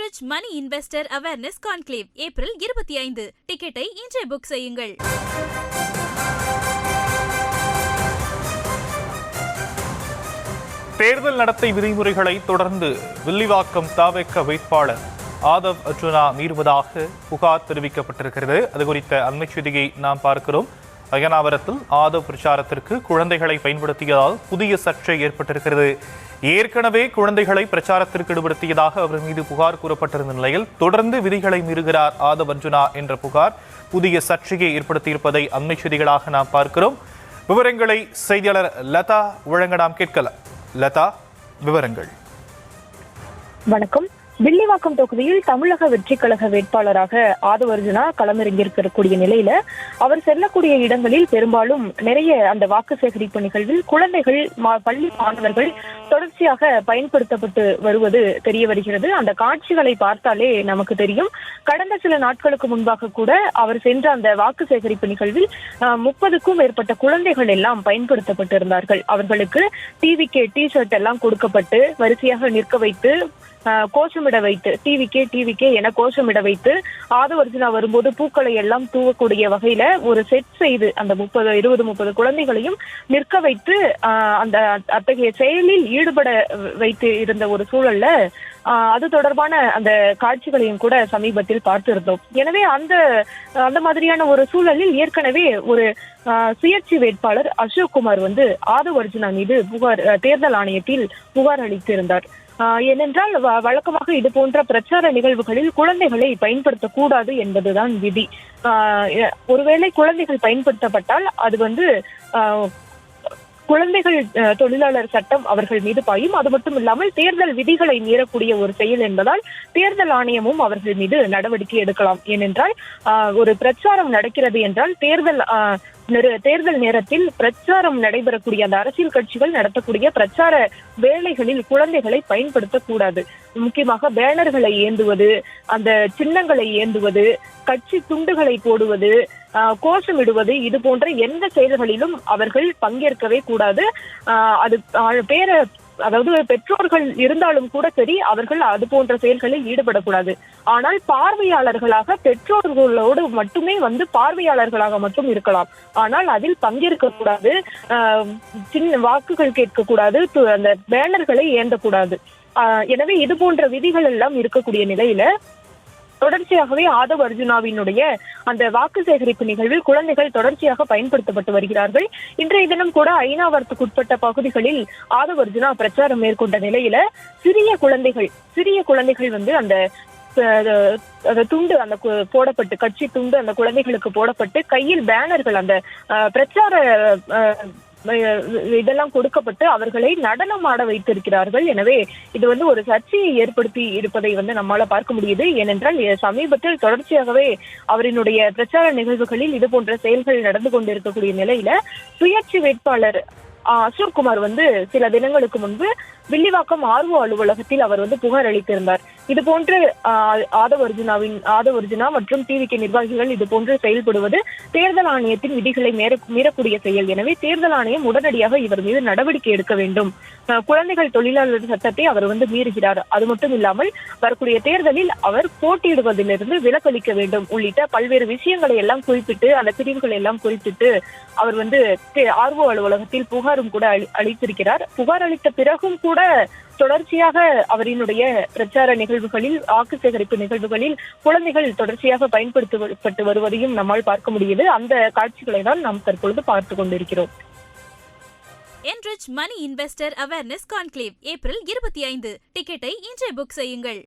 Enrich money investor awareness conclave April 25. டிக்கெட்டை இன்றே book செய்யுங்கள். தேர்தல் நடத்தை விதிமுறைகளை தொடர்ந்து வில்லிவாக்கம் தவிக வேட்பாளர் ஆதவ் அர்ஜுனா மீறுவதாக புகார் தெரிவிக்கப்பட்டிருக்கிறது. அது குறித்த அண்மை செய்தியை நாம் பார்க்கிறோம். அயனாவரத்தில் ஆதவ் பிரச்சாரத்திற்கு குழந்தைகளை பயன்படுத்தியதால் புதிய சர்ச்சை ஏற்பட்டிருக்கிறது. ஏற்கனவே குழந்தைகளை பிரச்சாரத்திற்கு ஈடுபடுத்தியதாக அவர் மீது புகார் கூறப்பட்டிருந்த நிலையில் தொடர்ந்து விதிகளை மீறுகிறார் ஆதவ் அர்ஜுனா என்ற புகார் புதிய சர்ச்சையை ஏற்படுத்தியிருப்பதை அண்மை செய்திகளாக நாம் பார்க்கிறோம். விவரங்களை செய்தியாளர் லதா வழங்க நாம் கேட்கலாம். லதா, விவரங்கள். வணக்கம். வில்லிவாக்கம் தொகுதியில் தமிழக வெற்றிக் கழக வேட்பாளராக ஆதவ் அர்ஜுனா களமிறங்கியிருக்கக்கூடிய நிலையில அவர் செல்லக்கூடிய இடங்களில் பெரும்பாலும் நிறைய அந்த வாக்கு சேகரிப்பு நிகழ்வில் குழந்தைகள், பள்ளி மாணவர்கள் தொடர்ச்சியாக பயன்படுத்தப்பட்டு வருவது தெரிய வருகிறது. அந்த காட்சிகளை பார்த்தாலே நமக்கு தெரியும். கடந்த சில நாட்களுக்கு முன்பாக கூட அவர் சென்ற அந்த வாக்கு சேகரிப்பு நிகழ்வில் 30க்கும் மேற்பட்ட குழந்தைகள் எல்லாம் பயன்படுத்தப்பட்டிருந்தார்கள். அவர்களுக்கு டிவிகே டி-ஷர்ட் எல்லாம் கொடுக்கப்பட்டு வரிசையாக நிற்க வைத்து கோஷமிட வைத்து டிவிகே என கோஷமிட வைத்து ஆதவ் அர்ஜுனா வரும்போது பூக்களை எல்லாம் தூவக்கூடிய வகையில ஒரு செட் செய்து அந்த 20-30 குழந்தைகளையும் நிற்க வைத்து அந்த அத்தகைய செயலில் ஈடுபட வைத்து இருந்த ஒரு சூழல்ல அது தொடர்பான அந்த காட்சிகளையும் கூட சமீபத்தில் பார்த்திருந்தோம். எனவே அந்த மாதிரியான ஒரு சூழலில் ஏற்கனவே ஒரு சுயேட்சை வேட்பாளர் அசோக் குமார் ஆதவ் அர்ஜுனா மீது தேர்தல் ஆணையத்தில் புகார் அளித்திருந்தார். ஏனென்றால் வழக்கமாக இது போன்ற பிரச்சார நிகழ்வுகளில் குழந்தைகளை பயன்படுத்தக்கூடாது என்பதுதான் விதி. ஒருவேளை குழந்தைகள் பயன்படுத்தப்பட்டால் அது குழந்தைகள் தொழிலாளர் சட்டம் அவர்கள் மீது பாயும். அது மட்டும் இல்லாமல் தேர்தல் விதிகளை மீறக்கூடிய ஒரு செயல் என்பதால் தேர்தல் ஆணையமும் அவர்கள் மீது நடவடிக்கை எடுக்கலாம். ஏனென்றால் ஒரு பிரச்சாரம் நடக்கிறது என்றால் தேர்தல் நேரத்தில் பிரச்சாரம் நடைபெறக்கூடிய அந்த அரசியல் கட்சிகள் நடத்தக்கூடிய பிரச்சார வேலைகளில் குழந்தைகளை பயன்படுத்தக்கூடாது. முக்கியமாக பேனர்களை ஏந்துவது, அந்த சின்னங்களை ஏந்துவது, கட்சி துண்டுகளை போடுவது, கோஷமிடுவது, இது போன்ற எந்த செயல்களிலும் அவர்கள் பங்கேற்கவே கூடாது. அதாவது பெற்றோர்கள் இருந்தாலும் கூட சரி, அவர்கள் அது போன்ற செயல்களில் ஈடுபடக்கூடாது. ஆனால் பார்வையாளர்களாக பெற்றோர்களோடு மட்டுமே பார்வையாளர்களாக மட்டும் இருக்கலாம். ஆனால் அதில் பங்கேற்க கூடாது, சின்ன வாக்குகள் கேட்கக்கூடாது, அந்த பேனர்களை ஏந்தக்கூடாது. எனவே இது போன்ற விதிகள் எல்லாம் இருக்கக்கூடிய நிலையில தொடர்ச்சியாகவே ஆதவ் அர்ஜுனாவினுடைய அந்த வாக்கு சேகரிப்பு நிகழ்வில் குழந்தைகள் தொடர்ச்சியாக பயன்படுத்தப்பட்டு வருகிறார்கள். இன்றைய தினம் கூட அயனாவரத்துக்குட்பட்ட பகுதிகளில் ஆதவ் அர்ஜுனா பிரச்சாரம் மேற்கொண்ட நிலையில சிறிய குழந்தைகள் அந்த துண்டு அந்த போடப்பட்டு, கட்சி துண்டு அந்த குழந்தைகளுக்கு போடப்பட்டு, கையில் பேனர்கள், அந்த பிரச்சார இதெல்லாம் கொடுக்கப்பட்டு அவர்களை நடனம் ஆட வைத்திருக்கிறார்கள். எனவே இது ஒரு சர்ச்சையை ஏற்படுத்தி இருப்பதை நம்மால பார்க்க முடியுது. ஏனென்றால் சமீபத்தில் தொடர்ச்சியாகவே அவரினுடைய பிரச்சார நிகழ்வுகளில் இது போன்ற செயல்கள் நடந்து கொண்டிருக்கக்கூடிய நிலையில சுயேட்சை வேட்பாளர் அசோக் குமார் சில தினங்களுக்கு முன்பு வில்லிவாக்கம் ஆர்ஓ அலுவலகத்தில் அவர் புகார் அளித்திருந்தார். இது போன்று ஆதவ் அர்ஜுனா மற்றும் டிவிகே நிர்வாகிகள் இது போன்று செயல்படுவது தேர்தல் ஆணையத்தின் விதிகளை மீறக்கூடிய செயல். எனவே தேர்தல் ஆணையம் உடனடியாக இவர் மீது நடவடிக்கை எடுக்க வேண்டும். குழந்தைகள் தொழிலாளர் சட்டத்தை அவர் மீறுகிறார். அது மட்டும் இல்லாமல் வரக்கூடிய தேர்தலில் அவர் போட்டியிடுவதிலிருந்து விலக்களிக்க வேண்டும் உள்ளிட்ட பல்வேறு விஷயங்களை எல்லாம் குறிப்பிட்டு, அந்த பிரிவுகளை எல்லாம் குறிப்பிட்டு அவர் ஆர்ஓ அலுவலகத்தில் புகாரும் கூட அளித்திருக்கிறார். புகார் அளித்த பிறகும் கூட தொடர்ச்சியாக அவரினுடைய பிரச்சார நிகழ்வுகளில், வாக்கு சேகரிப்பு நிகழ்வுகளில் குழந்தைகள் தொடர்ச்சியாக பயன்படுத்தப்பட்டு வருவதையும் நம்மால் பார்க்க முடியுது. அந்த காட்சிகளை தான் நாம் தற்பொழுது பார்த்து கொண்டிருக்கிறோம். Enrich money investor awareness conclave April 25. டிக்கெட்டை இன்றே புக் செய்யுங்கள்.